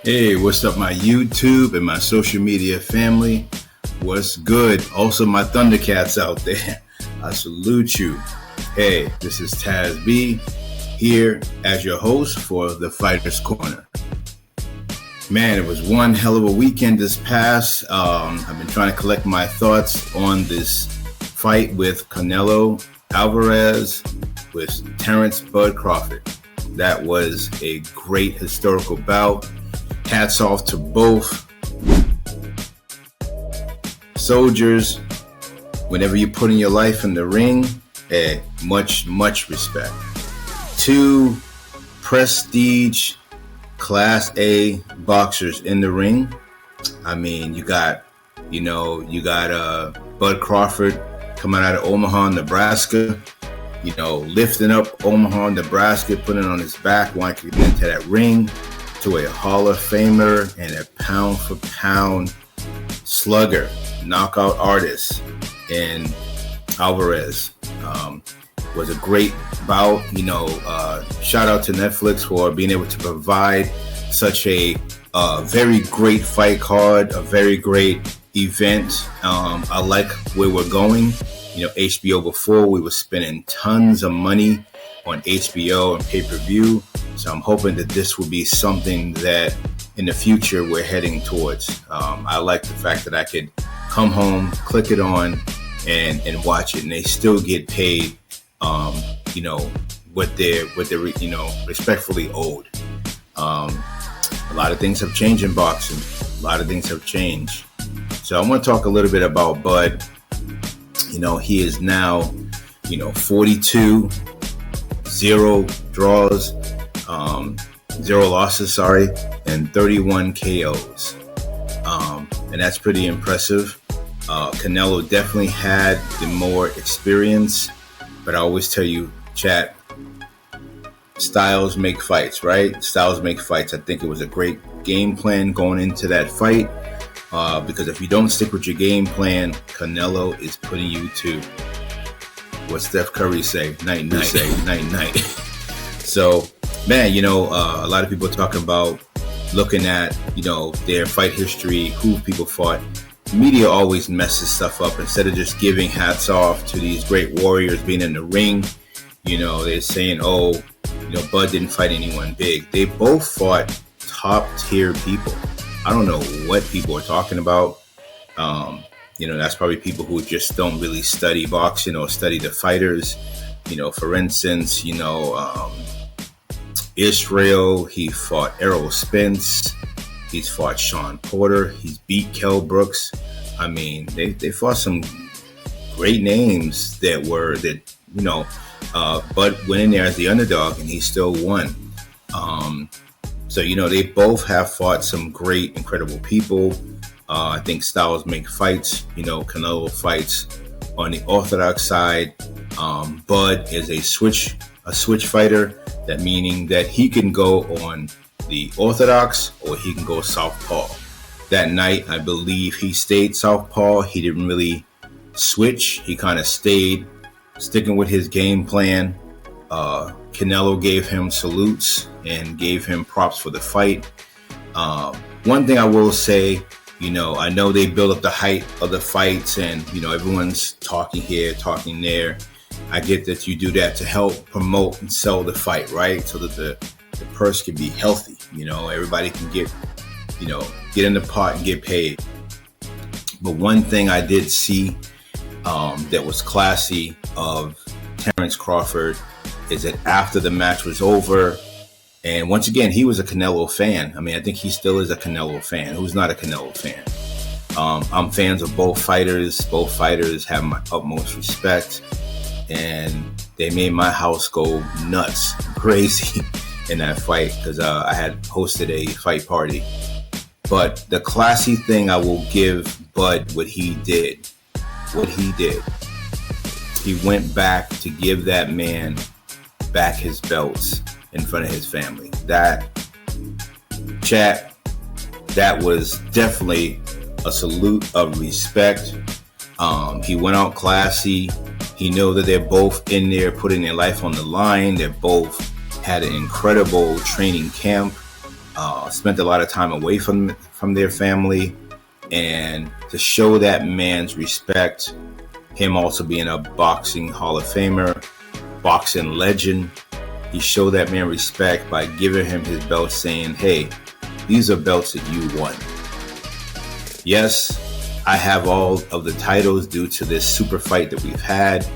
Hey, what's up, my YouTube and my social media family? What's good? Also, my Thundercats out there. I salute you. Hey, this is Taz B here as your host for the Fighters Corner. Man, it was one hell of a weekend this past. I've been trying to collect my thoughts on this fight with Canelo Alvarez with Terrence Bud Crawford. That was a great historical bout. Hats off to both soldiers. Whenever you're putting your life in the ring, much respect. Two prestige Class A boxers in the ring. I mean, you got Bud Crawford coming out of Omaha, Nebraska. Lifting up Omaha, Nebraska, putting it on his back, wanting to get into that ring. To a Hall of Famer and a pound for pound slugger, knockout artist in Alvarez. Was a great bout. Shout out to Netflix for being able to provide such a very great fight card, a very great event. I like where we're going. HBO before, we were spending tons of money on HBO and pay-per-view. So I'm hoping that this will be something that in the future we're heading towards. I like the fact that I could come home, click it on, and watch it, and they still get paid, what they're respectfully owed. A lot of things have changed in boxing. A lot of things have changed. So I want to talk a little bit about Bud. He is now, 42, 0 draws. 0 losses, and 31 KOs. And that's pretty impressive. Canelo definitely had the more experience, but I always tell you, chat, styles make fights, right? Styles make fights. I think it was a great game plan going into that fight, because if you don't stick with your game plan, Canelo is putting you to what Steph Curry say, night. So, man, a lot of people talking about looking at, their fight history, who people fought. Media always messes stuff up. Instead of just giving hats off to these great warriors being in the ring, they're saying, Bud didn't fight anyone big. They both fought top tier people. I don't know what people are talking about. That's probably people who just don't really study boxing or study the fighters. For instance, Israel, he fought Errol Spence. He's fought Sean Porter. He's beat Kell Brooks. I mean, they fought some great names Bud went in there as the underdog and he still won. So they both have fought some great, incredible people. I think styles make fights. Canelo fights on the orthodox side. Bud is a switch fighter. That meaning that he can go on the orthodox or he can go southpaw. That night, I believe he stayed southpaw. He didn't really switch. He kind of stayed sticking with his game plan. Canelo gave him salutes and gave him props for the fight. One thing I will say, I know they build up the hype of the fights and, everyone's talking here, talking there. I get that you do that to help promote and sell the fight, right? So that the purse can be healthy. Everybody can get in the pot and get paid. But one thing I did see that was classy of Terrence Crawford is that after the match was over, and once again, he was a Canelo fan. I mean, I think he still is a Canelo fan. Who's not a Canelo fan? I'm fans of both fighters. Both fighters have my utmost respect. And they made my house go nuts, crazy in that fight because I had hosted a fight party. But the classy thing I will give Bud what he did. He went back to give that man back his belts in front of his family. That was definitely a salute of respect. He went out classy. He knew that they're both in there putting their life on the line. They both had an incredible training camp. spent a lot of time away from their family, and to show that man's respect, him also being a boxing Hall of Famer, boxing legend, he showed that man respect by giving him his belt, saying, hey, these are belts that you won. Yes, I have all of the titles due to this super fight that we've had,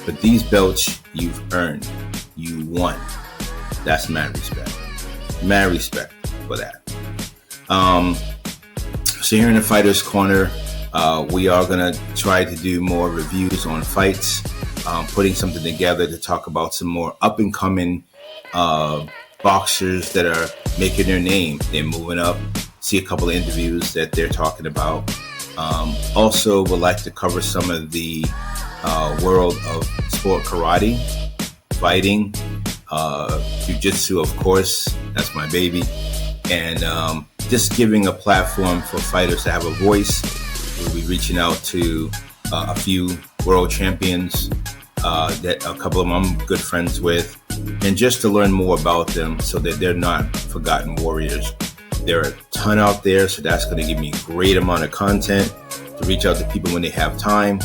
but these belts you've earned, you won. That's mad respect. Mad respect for that. So here in the Fighters Corner, we are going to try to do more reviews on fights, putting something together to talk about some more up-and-coming boxers that are making their name. They're moving up. See a couple of interviews that they're talking about. Also would like to cover some of the world of sport karate, fighting, jiu-jitsu, of course. That's my baby. And just giving a platform for fighters to have a voice. We'll be reaching out to a few world champions that a couple of them I'm good friends with, and just to learn more about them so that they're not forgotten warriors. There are a ton out there, so that's going to give me a great amount of content to reach out to people when they have time.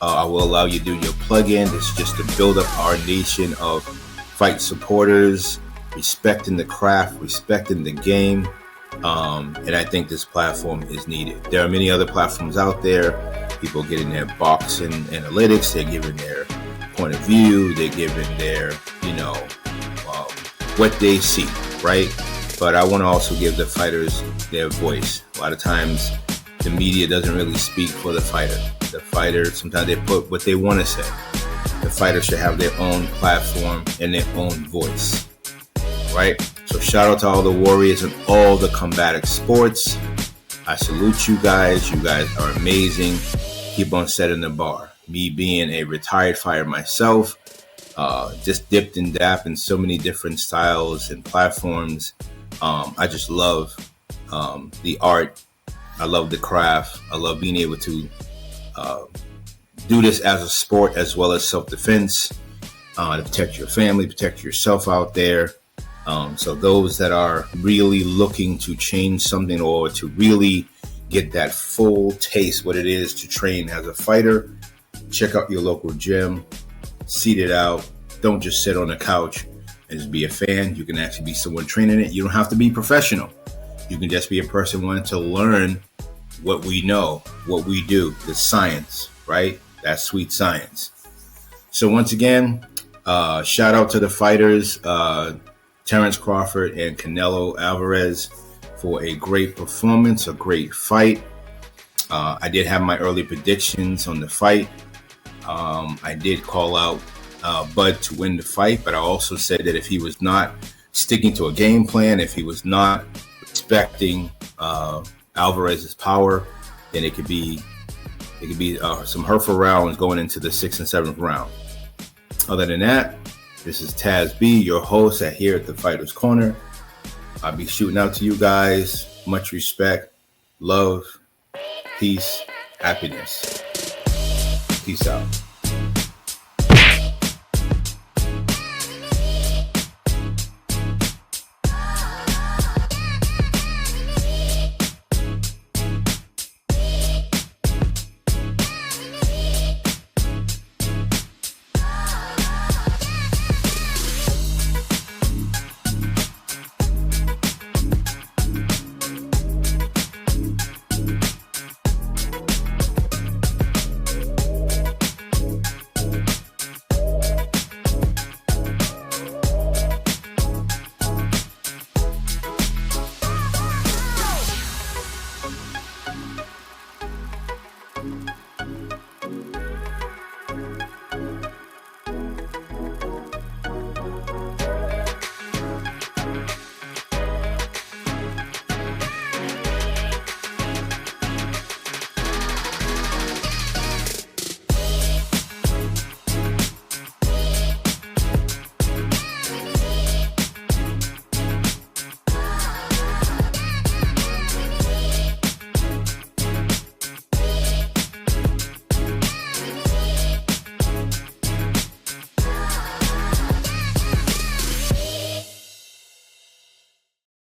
I will allow you to do your plug-in. It's just to build up our nation of fight supporters, respecting the craft, respecting the game. And I think this platform is needed. There are many other platforms out there. People getting their boxing analytics. They're giving their point of view. They're giving their, what they see, right? But I want to also give the fighters their voice. A lot of times the media doesn't really speak for the fighter. The fighter, sometimes they put what they want to say. The fighter should have their own platform and their own voice, right? So shout out to all the warriors and all the combative sports. I salute you guys. You guys are amazing. Keep on setting the bar. Me being a retired fighter myself, just dipped and dapped in so many different styles and platforms. I just love the art. I love the craft. I love being able to do this as a sport as well as self-defense, to protect your family, protect yourself out there. So those that are really looking to change something or to really get that full taste what it is to train as a fighter, check out your local gym, seat it out. Don't just sit on the couch and just be a fan. You can actually be someone training it. You don't have to be professional. You can just be a person wanting to learn what we know, what we do, the science, right? That sweet science. So once again, shout out to the fighters, Terrence Crawford and Canelo Alvarez, for a great performance, a great fight. I did have my early predictions on the fight. I did call out Bud to win the fight, but I also said that if he was not sticking to a game plan, if he was not respecting Alvarez's power, then it could be some hurtful rounds going into the 6th and 7th round. Other than that, this is Taz B, your host here at the Fighters Corner. I'll be shooting out to you guys. Much respect, love, peace, happiness. Peace out.